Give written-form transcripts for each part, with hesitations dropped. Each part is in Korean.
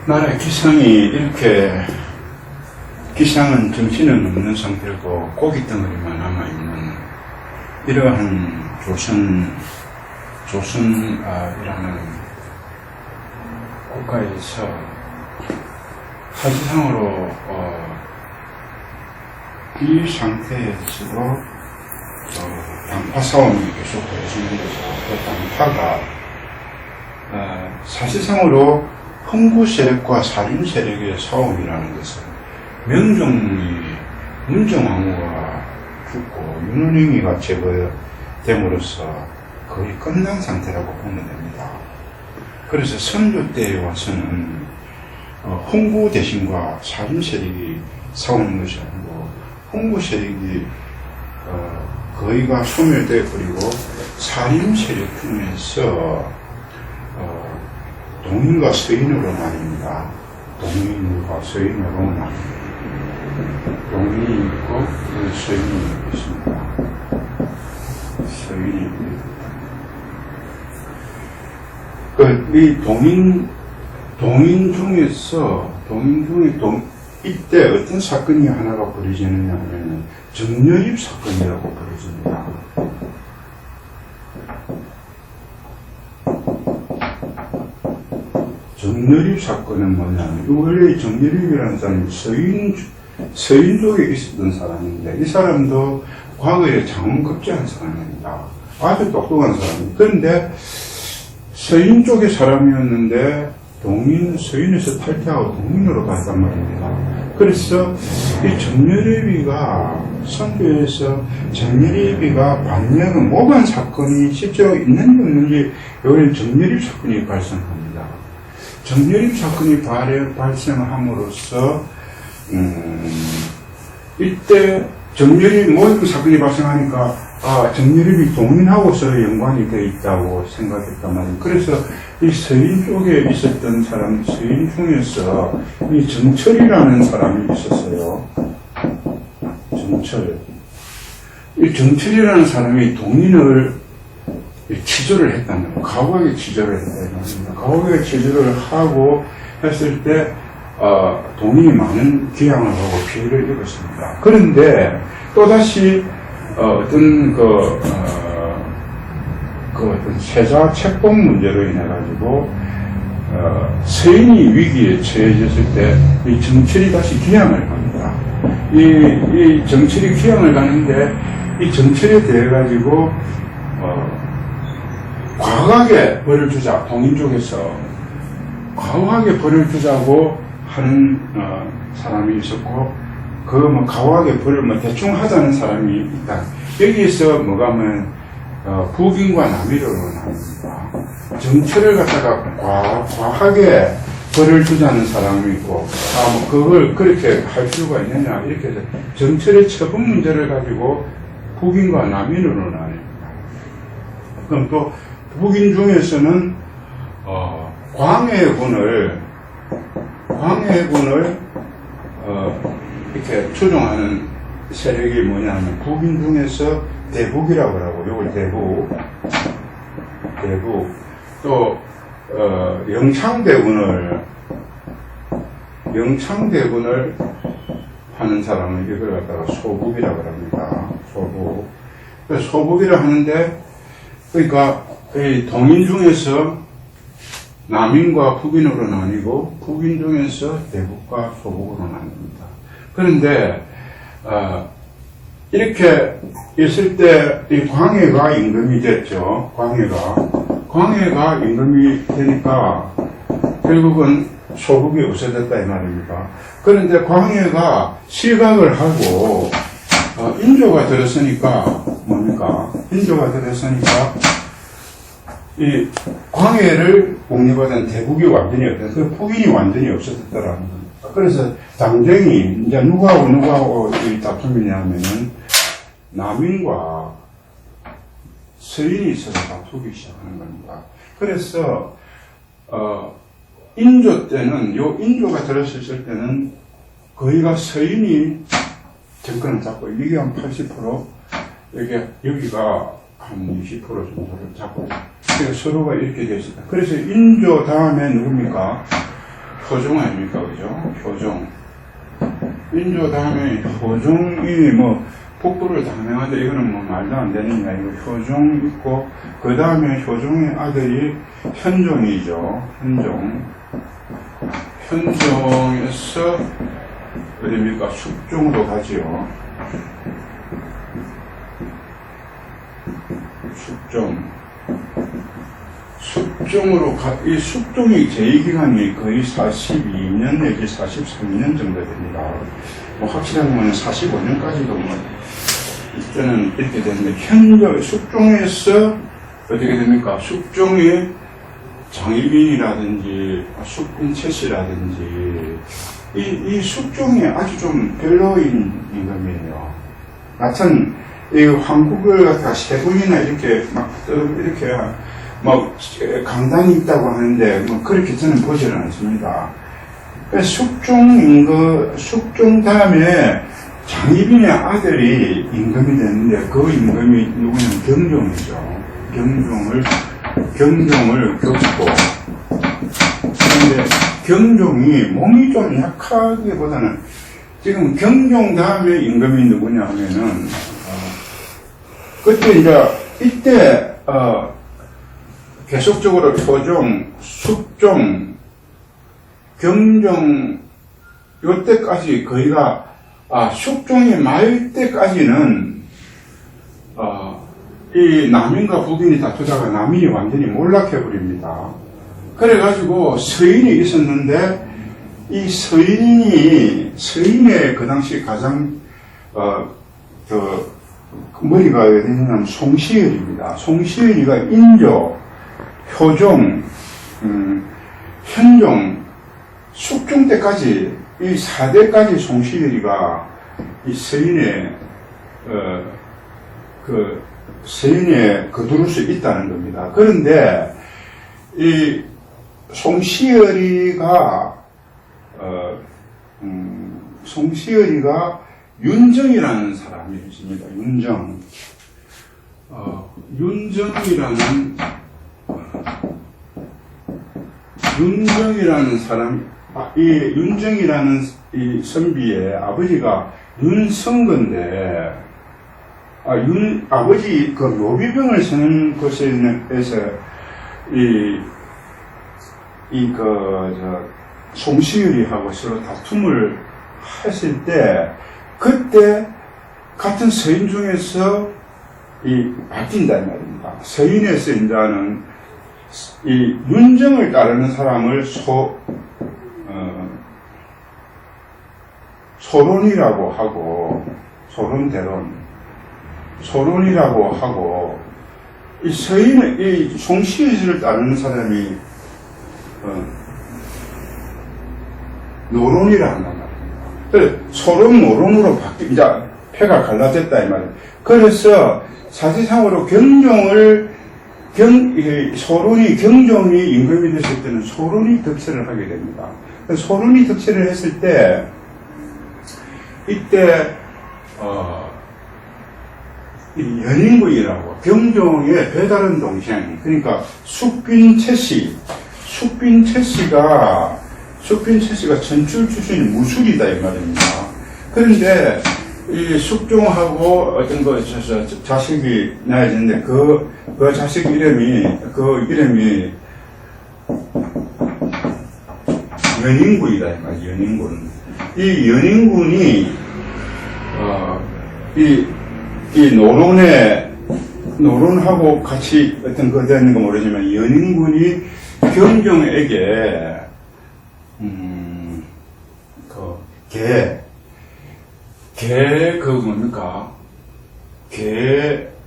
나라의 기상이 이렇게, 기상은 정신은 없는 상태고 고깃덩어리만 남아있는 이러한 조선이라는 국가에서 사실상으로 이 상태에서도 당파 싸움이 계속 벌어지는 거죠. 그 당파가 사실상으로 흥부 세력과 살인 세력의 싸움이라는 것은 명종이 문정왕후가 죽고 윤은행이가 제거됨으로써 거의 끝난 상태라고 보면 됩니다. 그래서 선조 때에 와서는 흥부 대신과 살인 세력이 싸우는 것이 아니고 흥부 세력이 거의가 소멸되어 버리고 살인 세력 중에서 동인과 서인으로 나뉩니다. 동인과 서인으로 나뉩니다. 동인이 있고 서인이 있습니다. 서인이 있고 이 동인 중에 이때 어떤 사건이 하나가 벌어지느냐 하면 정렬입 사건이라고 벌어집니다. 정렬입 사건은 뭐냐면, 원래 정렬입이라는 사람이 서인 쪽에 있었던 사람인데, 이 사람도 과거에 장원급제한 사람입니다. 아주 똑똑한 사람입니다. 그런데 서인 쪽의 사람이었는데, 서인에서 탈퇴하고 동인으로 갔단 말입니다. 그래서 이 정렬입이가, 선조에서 정렬입이가 반려는 모반 사건이 실제로 있는지 없는지, 여기는 정렬입 사건이 발생합니다. 정렬입 사건이 발생함으로써 이때 정렬입 모든 사건이 발생하니까 정렬입이 동인하고서 연관이 되어 있다고 생각했단 말이에요. 그래서 이 서인 쪽에 있었던 사람, 서인 중에서 이 정철이라는 사람이 있었어요. 정철. 이 정철이라는 사람이 동인을 치조를 했다는 거예요. 가혹하게 치조를 했다는 겁니다. 가혹하게 치조를 하고 했을 때 동인이 많은 기양을 하고 피해를 입었습니다. 그런데 또다시 어떤 어떤 세자 책봉 문제로 인해 가지고 서인이 위기에 처해졌을 때 이 정철이 다시 기양을 갑니다. 이 정철이 기양을 가는데 이 정철에 대해 가지고 과하게 벌을 주자, 동인 쪽에서 과하게 벌을 주자고 하는 사람이 있었고, 과하게 벌을 대충 하자는 사람이 있다. 여기에서 뭐가 하면 북인과 남인으로 나눕니다. 정철을 갖다가 과하게 벌을 주자는 사람이 있고, 그걸 그렇게 할 필요가 있느냐, 이렇게 해서 정철의 처분 문제를 가지고 북인과 남인으로 나눕니다. 그럼 또 북인 중에서는 광해군을 이렇게 추종하는 세력이 뭐냐면 북인 중에서 대북이라고 하고, 요걸 대북 또 영창대군을 하는 사람은 이걸 갖다가 소북이라고 합니다. 소북이라 하는데, 그러니까 이 동인 중에서 남인과 북인으로 나뉘고, 북인 중에서 대북과 소북으로 나뉩니다. 그런데 이렇게 있을 때 이 광해가 임금이 됐죠. 광해가 임금이 되니까 결국은 소북이 없어졌다 이 말입니다. 그런데 광해가 실각을 하고 인조가 들었으니까 뭡니까? 인조가 들었으니까 이 광해를 공립하던 대북이 완전히 없어서 그 북인이 완전히 없어졌다라는 겁니다. 그래서 당쟁이 이제 누구하고 이 다툼이냐 하면은 남인과 서인이 있어서 다투기 시작하는 겁니다. 그래서 인조 때는, 인조가 들었을 때는 거의가 서인이 정권을 잡고, 이게 한 80%, 여기가 한 20% 정도를 잡고, 그래서 서로가 이렇게 되어 있습니다. 그래서 인조 다음에 누굽니까? 효종 아닙니까? 그죠? 효종. 인조 다음에 효종이 뭐 북부를 당명한데 이거는 뭐 말도 안 되는 이야기고 효종 있고 그 다음에 효종의 아들이 현종이죠. 현종에서 어딥니까? 숙종으로 가지요. 숙종으로 이 숙종이 제위기간이 거의 42년 내지 43년 정도 됩니다. 뭐 확실하게 보면 45년까지도 뭐 이때는 이렇게 되는데 숙종에서 어떻게 됩니까? 숙종이 장희빈이라든지 숙빈채씨라든지 이 숙종이 아주 좀 별로인 임금이에요. 하여튼 이 한국을 갖다가 세 분이나 이렇게 이렇게 강단이 있다고 하는데 뭐 그렇게 저는 보지는 않습니다. 숙종 다음에 장희빈의 아들이 임금이 됐는데 그 임금이 누구냐면 경종이죠. 경종을 겪고 그런데 경종이 몸이 좀 약하기보다는 지금 경종 다음에 임금이 누구냐 하면은 그때 이때 계속적으로 효종, 숙종, 경종 요때까지 거의가 숙종이 말 때까지는 이 남인과 북인이 다투다가 남인이 완전히 몰락해버립니다. 그래가지고 서인이 있었는데 이 서인의 그 당시 가장 머리가 어디냐면 송시열입니다. 송시열이가 인조, 효종, 현종, 숙종 때까지 이 4대까지 송시열이가 이 서인에 거두를 수 있다는 겁니다. 그런데 이 송시열이가 윤정이라는 사람이 있습니다. 윤정이라는 사람, 이 윤정이라는 이 선비의 아버지가 윤성건데, 아버지 그 묘비병을 쓰는 곳에서 송시열이하고 서로 다툼을 했을 때, 그때 같은 서인 중에서 바뀐다 이 말입니다. 서인에서 인자는 이 윤정을 따르는 사람을 소론이라고 하고, 소론이라고 하고, 이 송시열을 따르는 사람이 노론이라 한단 말입니다. 그래서 소론, 노론으로 이제 패가 갈라졌다 이 말이에요. 그래서 사실상으로 경종이 임금이 됐을 때는 소론이 득세를 하게 됩니다. 소론이 득세를 했을 때, 이때, 이 연인구이라고, 경종의 배다른 동생, 그러니까 숙빈채씨가 전출 출신이 무술이다 이 말입니다. 그런데 이 숙종하고 어떤 자식이 나야지는데 그 자식 이름이 연인군이다 이 말이에요. 연인군. 이 연인군이 이 노론하고 같이 어떤 거 되는 거 모르지만 연인군이 경종에게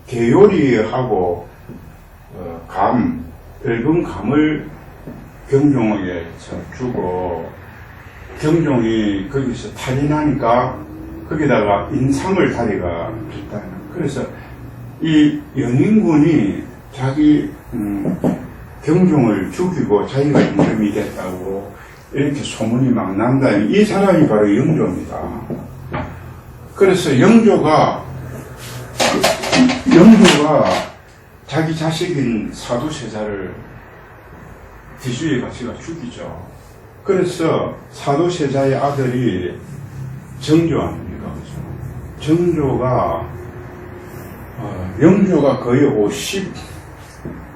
게 요리하고 붉은 감을 경종에게 주고 경종이 거기서 탈이 나니까 거기다가 인삼을 다리가 줬다. 그래서 이 연인군이 자기 경종을 죽이고 자기가 임금이 됐다고 이렇게 소문이 막 난다. 이 사람이 바로 영조입니다. 그래서 영조가 자기 자식인 사두세자를 뒤주에 가시가 죽이죠. 그래서 사도세자의 아들이 정조아닙니까? 정조가, 영조가 거의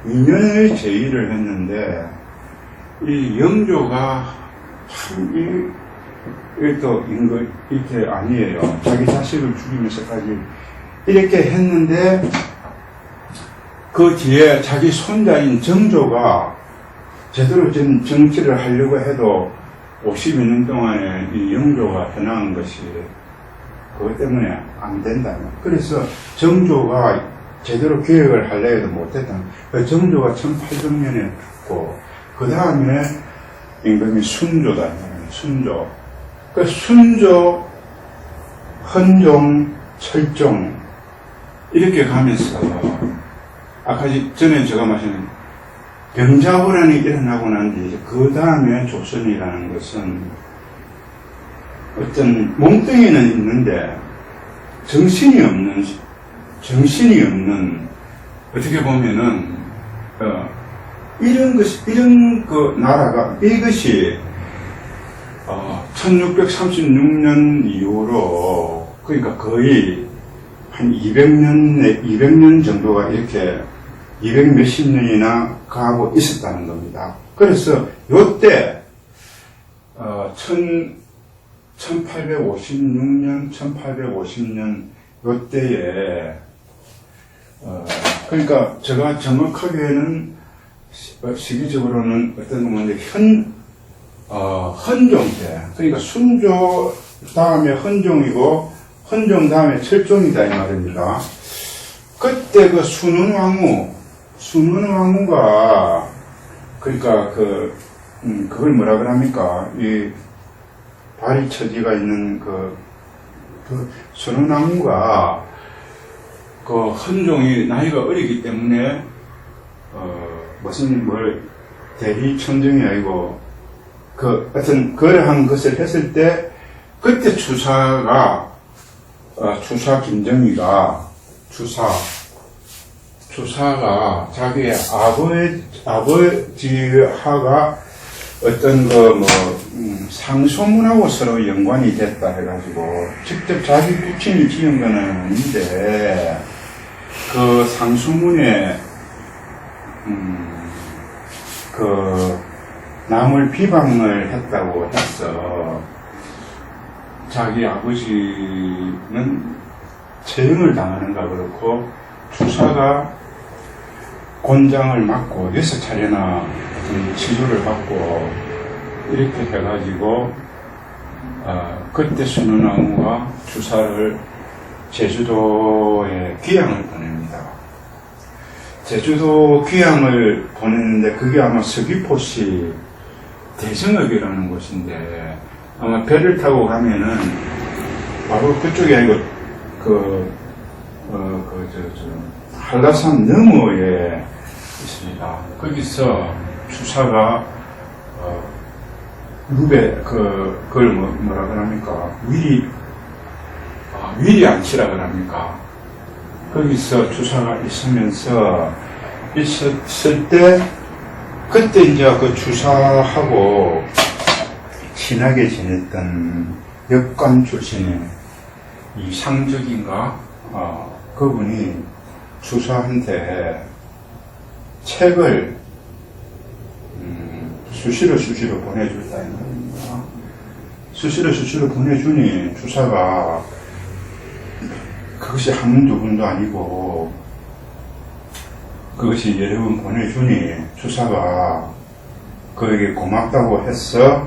52년의 제위를 했는데, 이 영조가 참, 또, 이게 아니에요. 자기 자식을 죽이면서까지 이렇게 했는데, 그 뒤에 자기 손자인 정조가 제대로 된 정치를 하려고 해도 50여 년 동안에 이 영조가 떠나간 것이 그것 때문에 안 된다. 그래서 정조가 제대로 계획을 하려 해도 못했다. 정조가 1800년에 죽고, 그 다음에 임금이 순조다. 순조. 그 순조, 헌종, 철종, 이렇게 가면서, 아까 전에 제가 말씀드린 병자호란이 일어나고 난 뒤, 그 다음에 조선이라는 것은 어떤 몸뚱이는 있는데 정신이 없는, 어떻게 보면은, 이런 그 나라가, 이것이, 1636년 이후로, 그러니까 거의 한 200년 정도가 이렇게 200 몇십 년이나 가고 있었다는 겁니다. 그래서 요때 1850년 요때에 그러니까 제가 정확하게는 시기적으로는 어떤 건데 헌종 때, 그러니까 순조 다음에 헌종이고 헌종 다음에 철종이다 이 말입니다. 그때 그 순원왕후가, 그러니까 그걸 뭐라 그럽니까? 이 발이 처지가 있는 그 순원왕후가 그 헌종이 나이가 어리기 때문에, 대리천정이 아니고, 하여튼, 그러한 것을 했을 때, 그때 주사 김정희가, 주사가 자기의 아버지하가 어떤 상소문하고 서로 연관이 됐다 해가지고, 직접 자기 부친이 지은 건 아닌데, 그 상소문에, 남을 비방을 했다고 해서, 자기 아버지는 처형을 당하는가 그렇고, 주사가 곤장을 맞고 6차례나 치료를 받고 이렇게 해가지고 그때 순원왕후가 주사를 제주도에 귀향을 보냅니다. 제주도 귀향을 보냈는데 그게 아마 서귀포시 대성읍이라는 곳인데 아마 배를 타고 가면은 바로 그쪽이 아니고 한라산 너머에 있습니다. 거기서 주사가 그걸 뭐라 그럽니까? 위리안치라 그럽니까? 거기서 주사가 있었을 때 그때 이제 그 주사하고 친하게 지냈던 역관 출신의 이상적인가? 그분이 주사한테 책을 수시로 보내줬다. 수시로 보내주니 주사가 그것이 한두 번도 아니고 그것이 여러 번 보내주니 주사가 그에게 고맙다고 해서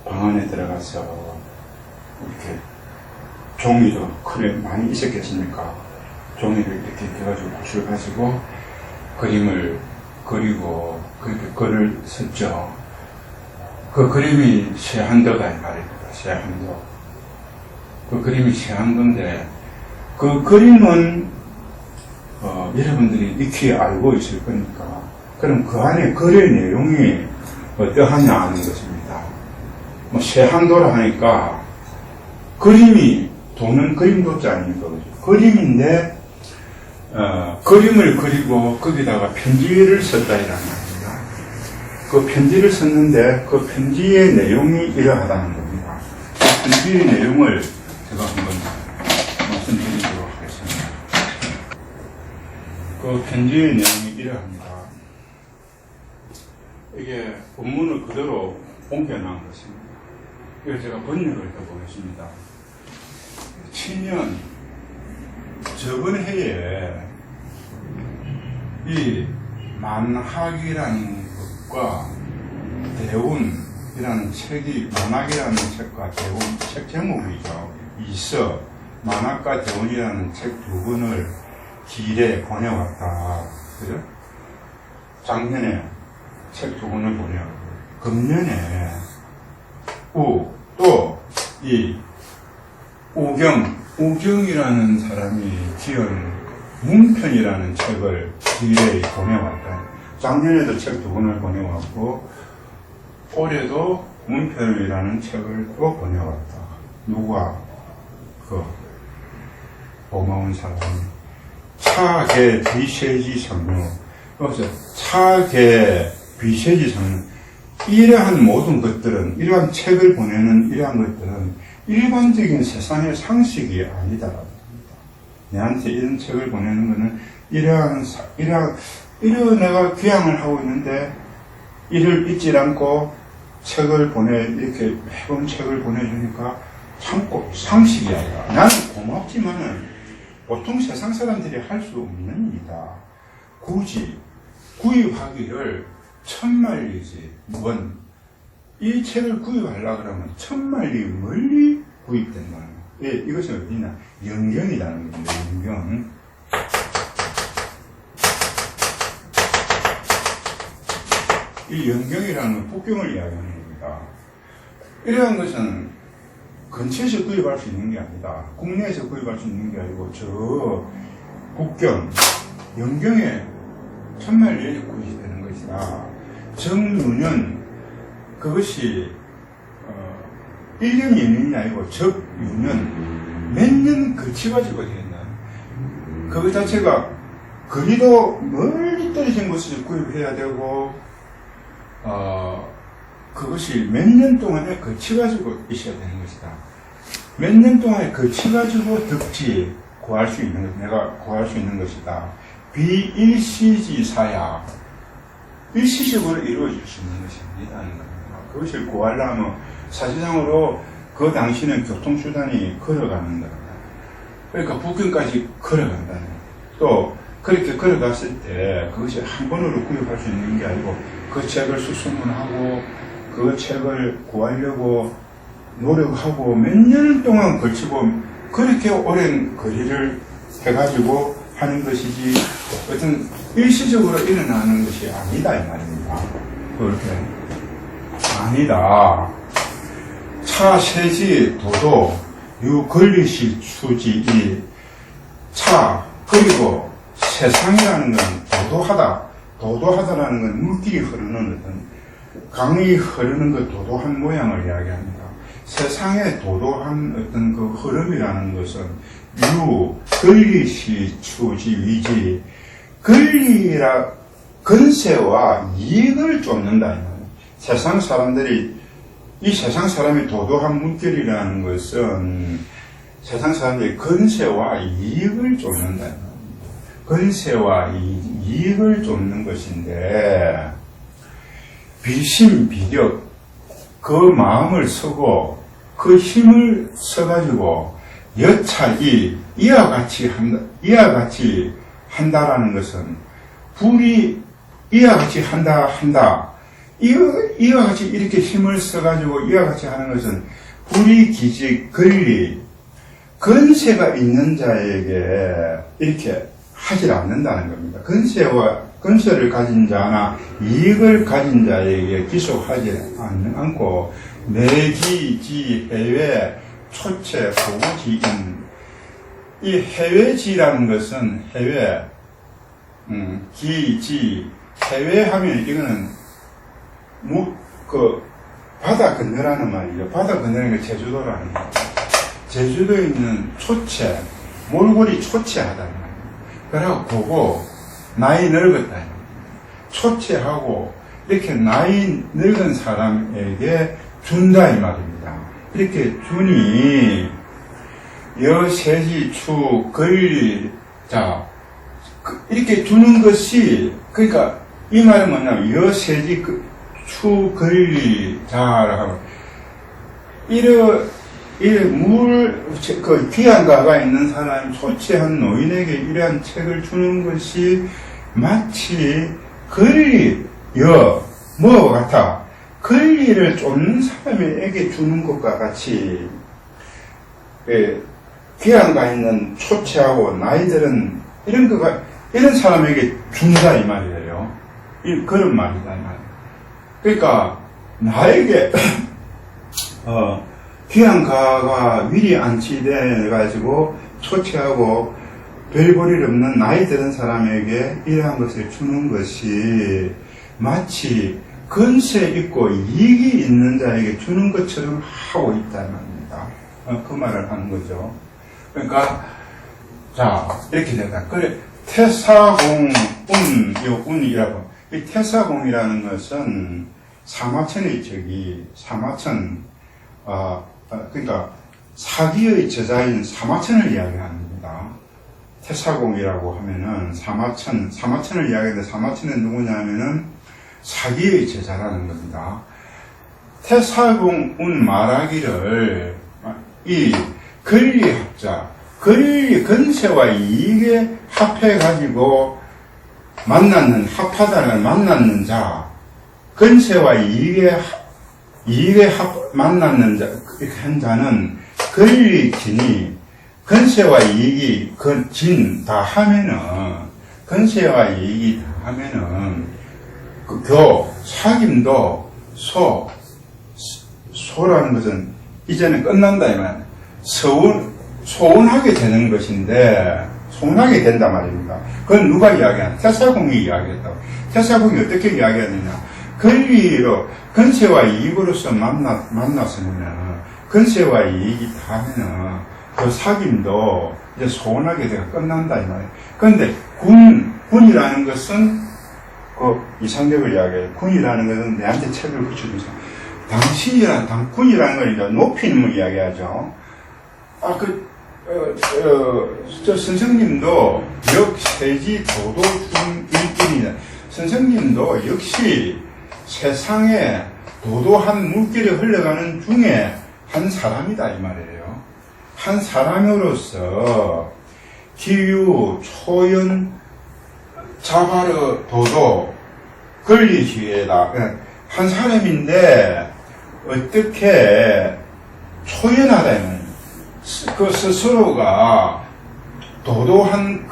방 안에 들어가서 이렇게 종이도 그래 많이 있었겠습니까? 종이를 이렇게 해가지고 붓을 가지고 그림을 그리고 그렇게 글을 썼죠. 그 그림이 세한도가 말입니다. 세한도. 그 그림이 세한도인데 그 그림은 여러분들이 익히 알고 있을 거니까 그럼 그 안에 글의 내용이 어떠하냐 하는 것입니다. 세한도라 하니까 그림이 도는 그림도자 아닙니까? 그림인데 그림을 그리고 거기다가 편지를 썼다 이라는 겁니다. 그 편지를 썼는데 그 편지의 내용이 이러하다는 겁니다. 그 편지의 내용을 제가 한번 말씀드리도록 하겠습니다. 그 편지의 내용이 이러합니다. 이게 본문을 그대로 옮겨놓은 것입니다. 그래서 제가 번역을 해보겠습니다. 치면 저번 해에 이 만학이라는 것과 대운이라는 책이, 만학이라는 책과 대운, 책 제목이죠. 있어 만학과 대운이라는 책 두 권을 길에 보내왔다. 그죠? 작년에 책 두 권을 보내왔고, 금년에 또 이 우경이라는 사람이 지은 문편이라는 책을 길에 보내왔다. 작년에도 책 두 권을 보내왔고, 올해도 문편이라는 책을 또 보내왔다. 누가? 그 고마운 사람이. 차계 비세지 성류. 그래서 차계 비세지 성류. 이러한 모든 것들은, 이러한 책을 보내는 이러한 것들은 일반적인 세상의 상식이 아니다. 내한테 이런 책을 보내는 것은 이러한 내가 귀향을 하고 있는데 이를 잊지 않고 이렇게 매번 책을 보내주니까 참 상식이 아니라. 나는 고맙지만은 보통 세상 사람들이 할 수 없는 일이다. 굳이 구입하기를 천만리지. 이 책을 구입하려고 그러면 천만리 멀리 구입된다는 거예요. 예, 이것이 어디냐? 연경이라는 겁니다. 연경. 이 연경이라는 국경을 이야기하는 겁니다. 이러한 것은 근처에서 구입할 수 있는 게 아니다. 국내에서 구입할 수 있는 게 아니고 저 국경, 연경에 천만리에 구입되는 것이다. 정유년, 그것이 1년 2년이 아니고 적유년, 몇 년 거쳐가지고 된다. 그것 자체가 거리도 멀리 떨어진 곳에서 구입해야 되고, 그것이 몇 년 동안에 거쳐가지고 있어야 되는 것이다. 몇 년 동안에 거쳐가지고 덕지 구할 수 있는 것, 내가 구할 수 있는 것이다. 비일시지사야. 일시적으로 이루어질 수 있는 것입니다. 그것을 구하려면 사실상으로 그 당시는 교통수단이 걸어가는 거다. 그러니까 북경까지 걸어간다는 거다. 또 그렇게 걸어갔을 때 그것이 한 번으로 구입할 수 있는 게 아니고 그 책을 수소문하고 그 책을 구하려고 노력하고 몇 년 동안 걸치고 그렇게 오랜 거리를 해가지고 하는 것이지 어떤 일시적으로 일어나는 것이 아니다 이 말입니다. 그렇게 아니다. 차세지 도도 유권리시 수지이 차 그리고 세상이라는 건 도도하다라는 건 물길이 흐르는 어떤 강이 흐르는 그 도도한 모양을 이야기합니다. 세상의 도도한 어떤 그 흐름이라는 것은 권리시 추지 위지 근세와 이익을 쫓는다. 세상 사람들이 이 세상 사람이 도도한 물결이라는 것은 세상 사람들이 근세와 이익을 쫓는다. 근세와 이익을 쫓는 것인데 비심비력 그 마음을 쓰고 그 힘을 써가지고 여차이 이와 같이 한다라는 것은 불이 이와 같이 한다 이와 같이 이렇게 힘을 써가지고 이와 같이 하는 것은 불이 기지 권리 근세가 있는 자에게 이렇게 하지 않는다는 겁니다. 근세를 가진 자나 이익을 가진 자에게 기속하지 않고 내기지 해외 초체 보고지인 이 해외지라는 것은 해외 기지 해외하면 이거는 바다 건너라는 말이죠. 바다 건너라는 게 제주도라는 말이죠. 제주도에 있는 초체 몰골이 초체하다는 말이에요. 그래갖고 보고 나이 늙었다. 초치하고 이렇게 나이 늙은 사람에게 준다 이 말입니다. 이렇게 주니 여세지 추 권리 자 이렇게 주는 것이 그러니까 이 말은 뭐냐면 여세지 추 권리 자라고 그 귀한 가가 있는 사람, 초치한 노인에게 이러한 책을 주는 것이 마치 뭐와 같아. 권리를 쫓는 사람에게 주는 것과 같이, 귀한 가 있는 초치하고 나이들은 이런 사람에게 준다, 이 말이에요. 그런 말이다, 이 말. 그러니까, 나에게, 귀한 가가 위리 안치돼가지고 초치하고 별 볼일 없는 나이 드는 사람에게 이러한 것을 주는 것이 마치 건세 있고 이익이 있는 자에게 주는 것처럼 하고 있다는 말입니다. 그 말을 하는 거죠. 그러니까, 자, 이렇게 된다. 그래, 태사공, 운이라고. 이 태사공이라는 것은 사마천의 사마천, 그러니까 사기의 제자인 사마천을 이야기합니다. 태사공이라고 하면은 사마천을 이야기하는데 사마천은 누구냐면은 사기의 제자라는 겁니다. 태사공은 말하기를 이 권리합자, 건세와 이익에 합해가지고 만났는 자, 건세와 이익에 만났는 자, 한 자는 권리진이 건세와 이익이 다 하면은 건세와 이익이 다 하면은 사김도 소라는 것은 이제는 끝난다 이 말. 소원하게 되는 것인데 소원하게 된단 말입니다. 그건 누가 이야기하냐? 태사공이 이야기했다고. 태사공이 어떻게 이야기하느냐? 권리로 건세와 이익으로서 만났으면 건세와 이익이 다 하면은 그 사귐도 이제 소원하게 돼가 끝난다 이 말이에요. 그런데 군이라는 것은 그 이상적을 이야기해요. 군이라는 것은 내한테 책을 붙여주세요. 군이라는 걸 이제 높이는 걸 이야기하죠. 저 선생님도 역세지 도도중일길이냐. 선생님도 역시 세상에 도도한 물길이 흘러가는 중에 한 사람이다 이 말이에요. 한 사람으로서 기유, 초연, 자바르, 도도, 권리주의다. 한 사람인데 어떻게 초연하다 이 말이에요. 그 스스로가 도도한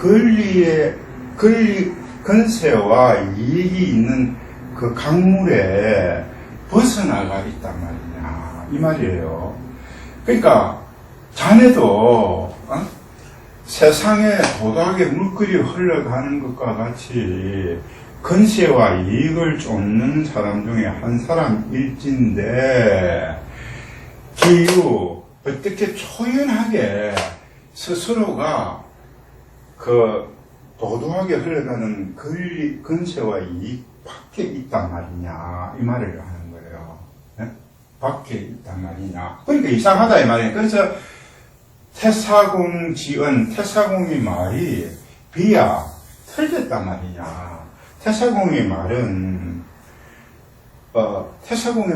건세와 이익이 있는 그 강물에 벗어나가 있단 말이냐 이 말이에요. 그러니까 자네도 세상에 도도하게 물결이 흘러가는 것과 같이 건세와 이익을 쫓는 사람 중에 한 사람일진데 기유 어떻게 초연하게 스스로가 그 도도하게 흘러가는 건세와 이익 밖에 있단 말이냐 이 말을 하는 거예요. 네? 밖에 있단 말이냐. 그러니까 이상하다 이 말이에요. 그래서 태사공의 말이 비야 틀렸단 말이냐. 태사공의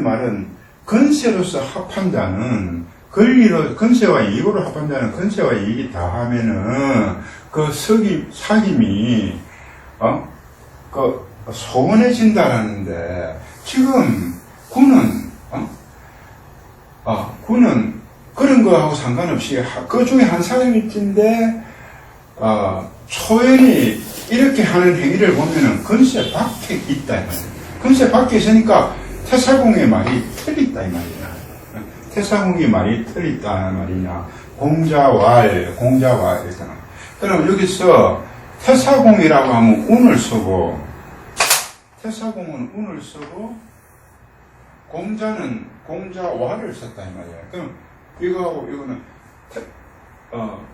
말은 건세로서 합한 자는 건세와 이익으로 합한 자는 건세와 이익이 다 하면은 그 사귐이 소원해진다라는데 지금 군은 그런 거하고 상관없이 그 중에 한 사람일진데 초연이 이렇게 하는 행위를 보면은 건세 밖에 있다 이 말이야. 건세 밖에 있으니까 태사공의 말이 틀리다 이 말이야. 태사공의 말이 틀리다 말이냐. 공자왈 있잖아. 그럼 여기서 태사공이라고 하면 운을 쓰고 태사공은 운을 쓰고 공자는 공자왈을 썼다 이 말이야. 그럼 이거하고 이거는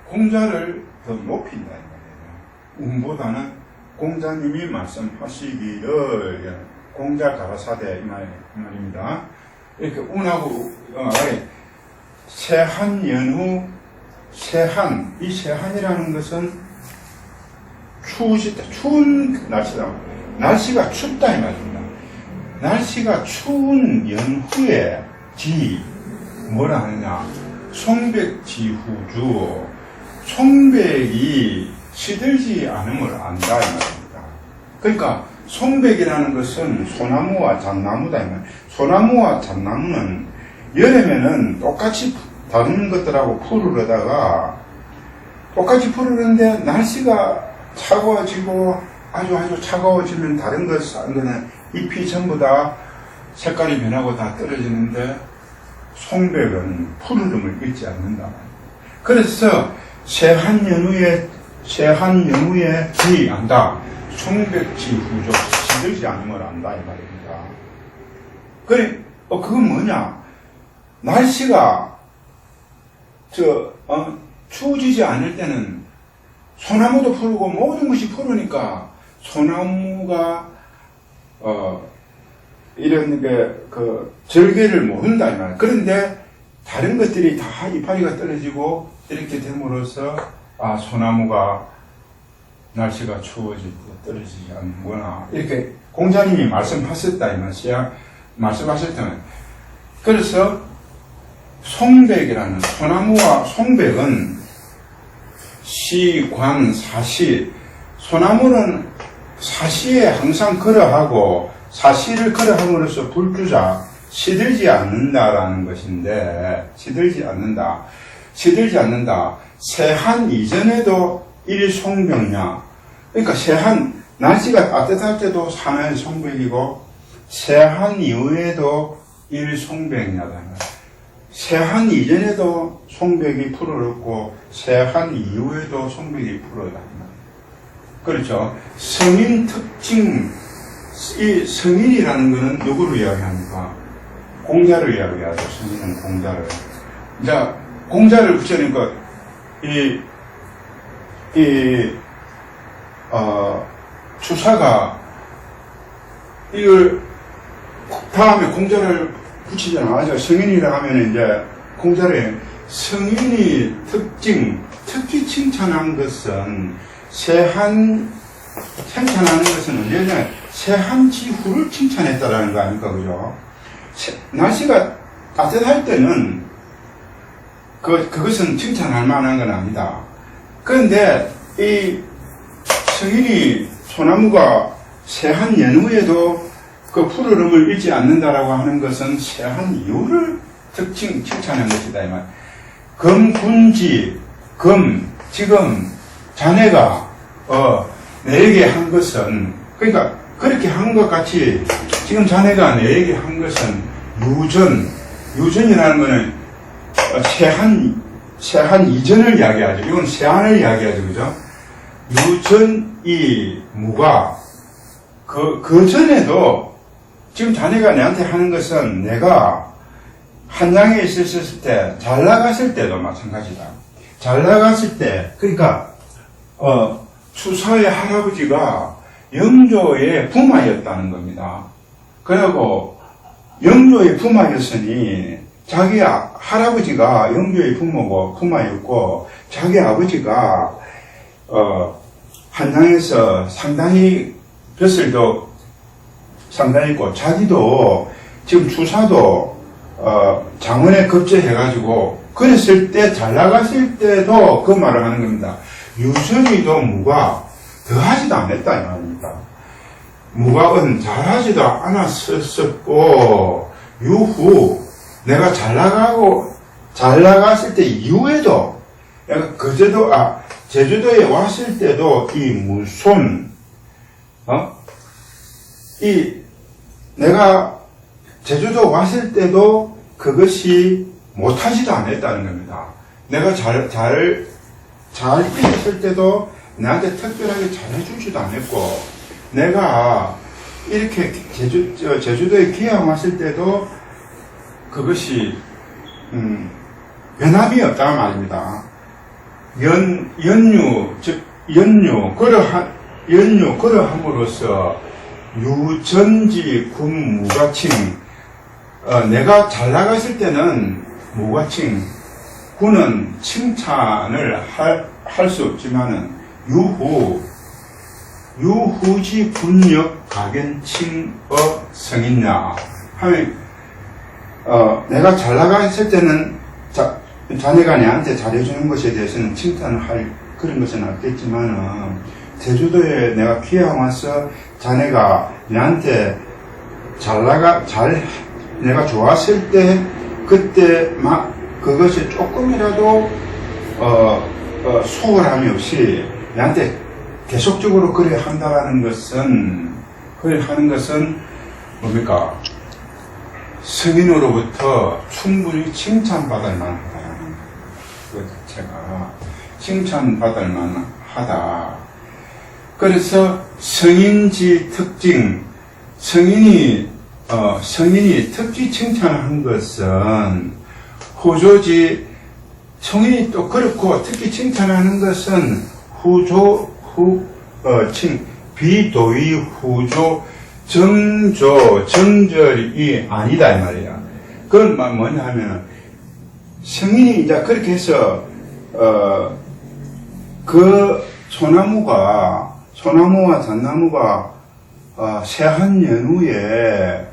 공자를 더 높인다 이 말이에요. 운보다는 공자님이 말씀하시기를 공자 가라사대 이 말입니다. 이렇게 운하고 세한 연후 세한 이 세한이라는 것은 추운 날씨다. 날씨가 춥다 이 말입니다. 날씨가 추운 연후에 뭐라 하느냐 송백지후주 송백이 시들지 않음을 안다 이 말입니다. 그러니까 송백이라는 것은 소나무와 잣나무다 이 말입니다. 소나무와 잣나무는 여름에는 똑같이 다른 것들하고 풀을 똑같이 풀었는데 날씨가 차가워지고 아주 차가워지면 다른 것은 잎이 전부 다 색깔이 변하고 다 떨어지는데 송백은 푸르름을 잊지 않는다. 그래서 세한연후에 지안다. 송백지후조 시들지 않음을 안다 이 말입니다. 그래 그건 뭐냐? 날씨가 추워지지 않을 때는 소나무도 푸르고 모든 것이 푸르니까 소나무가 이런 절개를 모른다 이 말. 그런데 다른 것들이 다 이파리가 떨어지고 이렇게 됨으로써 소나무가 날씨가 추워질 때 떨어지지 않는구나 이렇게 공자님이 말씀하셨다 이 말이야. 말씀하셨다면 그래서 송백이라는 소나무와 송백은 시관 사시 소나무는 사시에 항상 걸어하고 사시를 걸어함으로써 불주자 시들지 않는다라는 것인데 시들지 않는다 세한 이전에도 일송백냐 그러니까 세한 날씨가 따뜻할 때도 산의 송백이고 세한 이후에도 일송백냐다 세한 이전에도 송백이 푸르렀고 세한 이후에도 송백이 푸르렀다. 그렇죠. 성인 특징 이 성인이라는 것은 누구를 이야기합니까? 공자를 이야기하죠. 성인은 공자를. 이제 공자를 붙여니까 추사가 이걸 다음에 공자를 붙이잖아. 성인이라 하면 이제 공자를 성인이 특히 칭찬한 것은 칭찬하는 것은 언제냐? 세한지후를 칭찬했다라는 거 아닙니까? 그죠? 날씨가 따뜻할 때는 그것은 칭찬할 만한 건 아니다. 그런데 이 성인이 소나무가 세한 연후에도 그 푸르름을 잊지 않는다라고 하는 것은 세한 이유를 칭찬한 것이다 이 말. 지금 자네가 내게 한 것은 그러니까 그렇게 한 것 같이 지금 자네가 내게 한 것은 유전이라는 것은 세한 이전을 이야기하죠. 이건 세한을 이야기하죠. 그죠? 유전이 무가 그 전에도 지금 자네가 내한테 하는 것은 내가 한양에 있었을 때, 잘 나갔을 때도 마찬가지다. 잘 나갔을 때, 그러니까, 추사의 할아버지가 영조의 부마였다는 겁니다. 그리고 영조의 부마였으니, 자기 할아버지가 영조의 부마였고, 자기 아버지가, 한양에서 상당히 벼슬도 상당히 있고, 자기도 지금 추사도 장원에 급제해가지고 그랬을 때 잘 나갔을 때도 그 말을 하는 겁니다. 유전이도 무가 더하지도 않았다 이 말입니다. 무각은 잘하지도 않았었고 유후 내가 잘 나갔을 때 이후에도 내가 제주도에 왔을 때도 이 무손 내가 제주도 왔을 때도 그것이 못하지도 않았다는 겁니다. 내가 잘 있을 때도 나한테 특별하게 잘해주지도 않았고, 내가 이렇게 제주도에 귀향 왔을 때도 그것이, 변함이 없다는 말입니다. 연유, 즉, 연유 그러함으로써 유전지 군 무가칭, 내가 잘 나갔을 때는 무가칭, 군은 칭찬을 할 수 없지만은 유후지 군력 가견칭어 성인냐 하면, 내가 잘 나갔을 때는 자네가 내한테 잘해주는 것에 대해서는 칭찬을 할 그런 것은 없겠지만은, 제주도에 내가 귀향 와서 자네가 내한테 내가 좋았을 때, 그때 그것이 조금이라도, 소홀함이 없이 내한테 계속적으로 그래 한다라는 것은, 뭡니까? 성인으로부터 충분히 칭찬받을 만하다는 것 자체가 칭찬받을 만하다. 그래서 성인지 특징, 성인이 특지 칭찬한 것은 후조지, 성인이 또 그렇고 특히 칭찬하는 것은 비도의 후조, 정절이 아니다 이 말이야. 그건 뭐냐 하면, 성인이 이제 그렇게 해서 그 소나무와 잣나무가 새한 연후에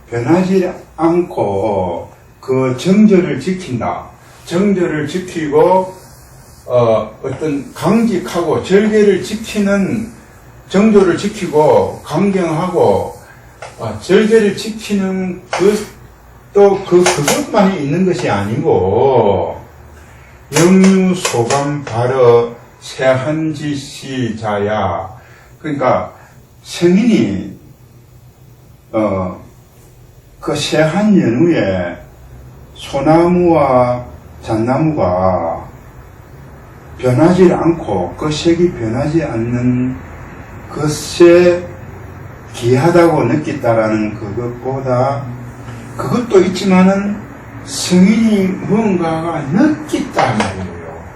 변하지 않고 그 정절을 지킨다. 정절을 지키고 어떤 강직하고 절개를 지키는, 정조를 지키고 강경하고 절개를 지키는 그것만이 있는 것이 아니고, 영유소감 발어 새한지시자야. 그러니까 성인이 그 새한 연후에 소나무와 잣나무가 변하지 않고 그 색이 변하지 않는 것에 귀하다고 느꼈다라는 그것보다, 그것도 있지만은 성인이 뭔가가 느꼈다 말이에요.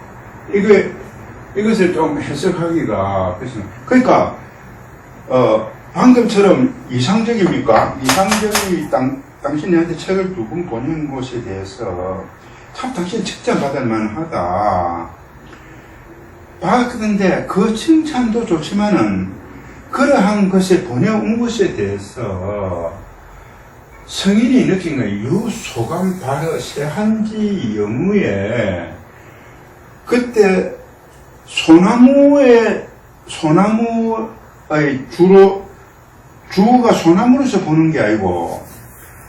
이것을 좀 해석하기가 그렇습니다. 그러니까 방금처럼 이상적입니까? 이상적이 당신한테 책을 두 권 보낸 것에 대해서 참 당신 칭찬받을 만하다. 그런데 그 칭찬도 좋지만은 그러한 것에 보내온 것에 대해서 성인이 느낀 거예요. 유소감 발어 새한지 영우에, 그때 소나무의 주가 소나무로서 보는 게 아니고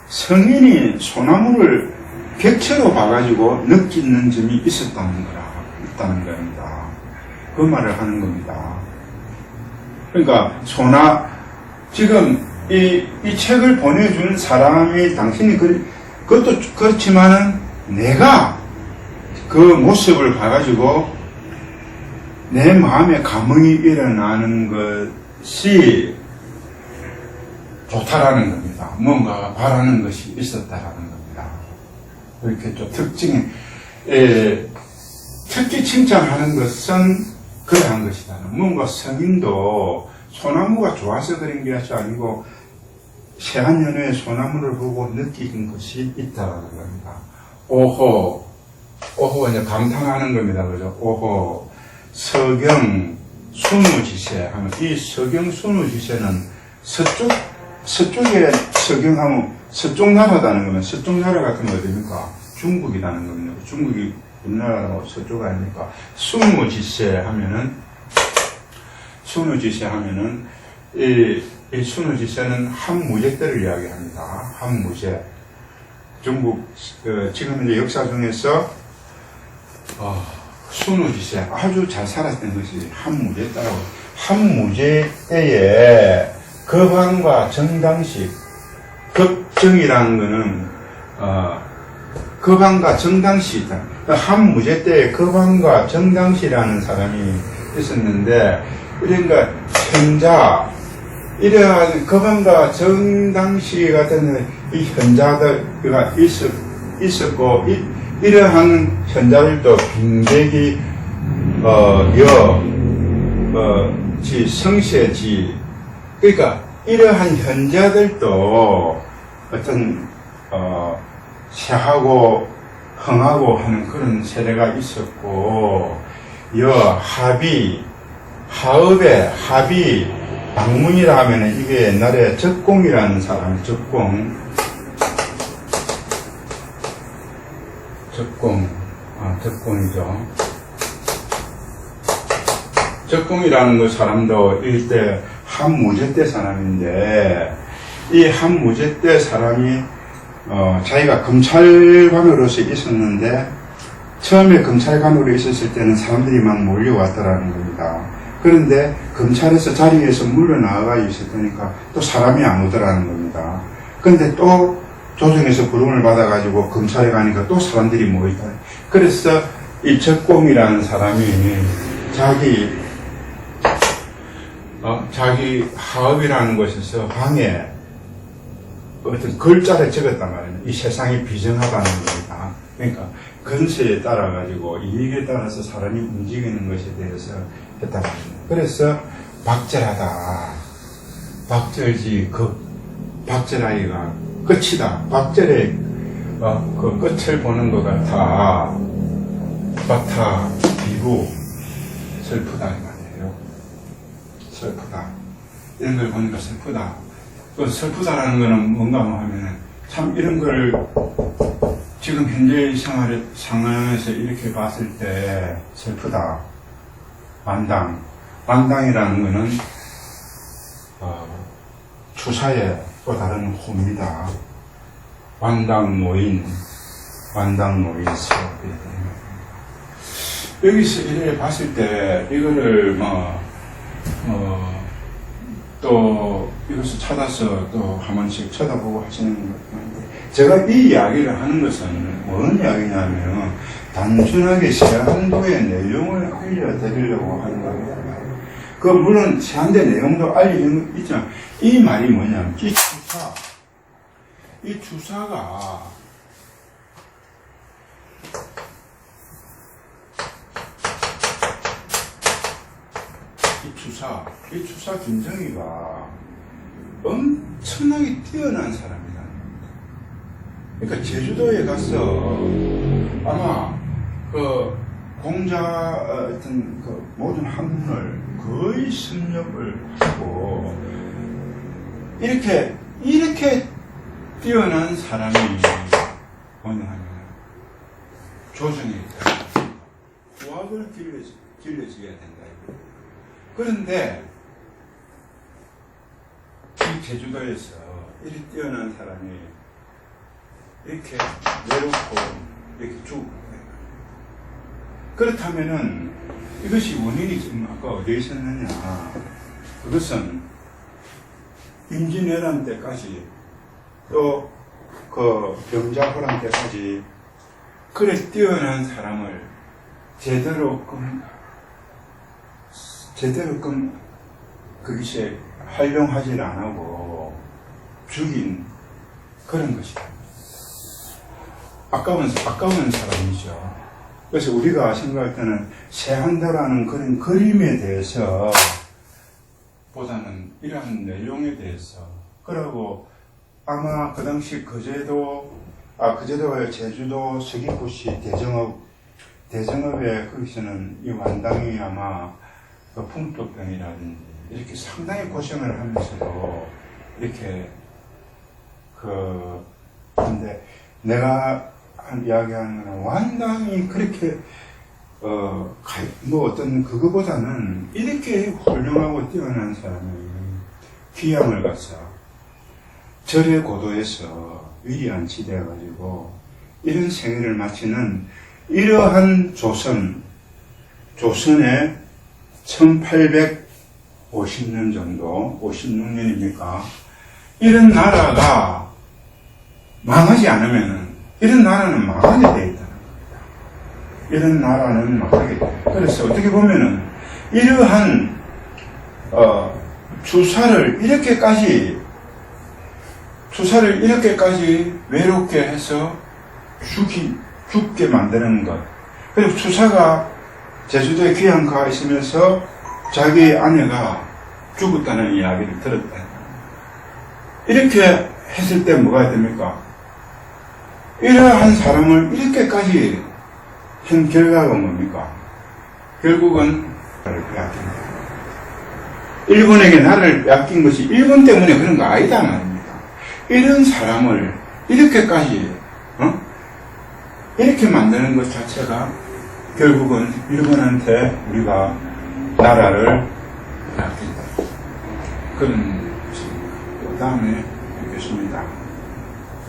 성인이 소나무를 객체로 봐가지고 느끼는 점이 있다는 겁니다. 그 말을 하는 겁니다. 그러니까 지금 이 책을 보내준 사람이 당신이 그것도 그렇지만은 내가 그 모습을 봐가지고 내 마음에 감흥이 일어나는 것이 좋다라는 겁니다. 뭔가 바라는 것이 있었다라는 겁니다. 이렇게 좀 특히 칭찬하는 것은 그러한 것이다. 뭔가 성인도 소나무가 좋아서 그런 것이 아니고 새한 연후에 소나무를 보고 느낀 것이 있다라는 겁니다. 오호 이제 감탄하는 겁니다. 그죠? 오호, 서경 순우지세 하면, 이 서경 순우지세는 서쪽에 서경하면 서쪽 나라다는 거면, 서쪽 나라 같은 거 어디입니까? 중국이라는 겁니다. 중국이 우리나라하고 서쪽 아닙니까? 순우지세 하면은, 이 순우지세는 한무제 때를 이야기합니다. 한무제. 중국, 지금 이제 역사 중에서, 순우지세, 아주 잘 살았던 것이 한무제 때라고. 한무제 때에 거방과 정당식, 겁정이라는 거는, 거방과 정당시다. 한무제 때에 거방과 정당시라는 사람이 있었는데, 그러니까 현자, 이러한 거방과 정당시 같은 이 현자들가 있었고, 이러한 현자들도 빈객이 성세지. 그러니까 이러한 현자들도 어떤 세하고 흥하고 하는 그런 세대가 있었고, 하읍의 합이 방문이라 하면은 이게 옛날에 적공이라는 사람, 적공이죠. 적공이라는 그 사람도 일대 한무제 때 사람인데, 이 한무제 때 사람이 자기가 검찰관으로서 있었는데, 처음에 검찰관으로 있었을 때는 사람들이 막 몰려왔더라는 겁니다. 그런데 검찰에서 자리에서 물러나가 있었다니까 또 사람이 안 오더라는 겁니다. 그런데 또 조정에서 부름을 받아가지고 검찰에 가니까 또 사람들이 모이다. 그래서 이 적공이라는 사람이 자기 하읍이라는 곳에서 방에 어떤 글자를 적었단 말이에요. 이 세상이 비정하다는 겁니다. 그러니까 근세에 따라 가지고 이익에 따라서 사람이 움직이는 것에 대해서 했단 말입니다. 그래서 박절하다. 박절지 박절하기가 끝이다. 박절의 그 끝을 보는 것 같아. 바타 비부 슬프다 이 말이에요. 슬프다. 이런 걸 보니까 슬프다. 그 슬프다라는 거는 뭔가 하면은 참 이런 걸 지금 현재 상황에서 이렇게 봤을 때 슬프다. 완당이라는 거는 추사의 또 다른 호입니다. 완당 노인 사업. 여기서 이렇게 봤을 때 이거를 또 이것을 찾아서 또 한 번씩 쳐다보고 하시는 건데, 제가 이 이야기를 하는 것은 뭔 이야기냐면 단순하게 세한도의 내용을 알려드리려고 하는 겁니다. 물론 세한도의 내용도 알려주는 거 있지만, 이 말이 뭐냐면 이 주사가 이 주사 김정희가 엄청나게 뛰어난 사람이라는 겁니다. 그러니까 제주도에 가서 아마 그 공자 어떤 그 모든 학문을 거의 섭렵을 하고 이렇게 뛰어난 사람이 뭐냐 하면 조정에 있다. 부학을 길러줘야 된다. 그런데 이 제주도에서 이렇게 뛰어난 사람이 이렇게 외롭고 이렇게 죽고, 그렇다면은 이것이 원인이 지금 아까 어디에 있었느냐, 그것은 임진왜란 때까지 또 그 병자호란 때까지 그래 뛰어난 사람을 제대로 그것이 활용하지 안 하고 죽인 그런 것이다. 아까운 사람이죠. 그래서 우리가 생각할 때는 세한다라는 그런 그림에 대해서 보다는 이러한 내용에 대해서, 그리고 아마 그 당시 그제도가 제주도 서귀포시 대정읍에 거기서는 이 완당이 아마 그 풍토병이라든지 이렇게 상당히 고생을 하면서도 이렇게 근데 내가 이야기하는 건 완당히 그렇게 어떤 그거보다는 이렇게 훌륭하고 뛰어난 사람이 귀양을 가서 절의 고도에서 위리한 지대 가지고 이런 생애를 마치는 이러한 조선의 1850년 정도, 56년입니까? 이런 나라가 망하지 않으면은, 이런 나라는 망하게 돼 있다는 겁니다. 이런 나라는 망하게 돼. 그래서 어떻게 보면은, 이러한, 주사를 이렇게까지 외롭게 해서 죽게 만드는 것. 그리고 주사가 제주도에 귀양 가 있으면서 자기 아내가 죽었다는 이야기를 들었다. 이렇게 했을 때 뭐가 됩니까? 이러한 사람을 이렇게까지 한 결과가 뭡니까? 결국은 나를 빼앗긴다. 일본에게 나를 빼앗긴 것이 일본 때문에 그런 거 아니다 말입니다. 이런 사람을 이렇게까지 이렇게 만드는 것 자체가 결국은 일본한테 우리가 나라를 빼앗긴다. 그런 것입니다. 그 다음에 뵙겠습니다.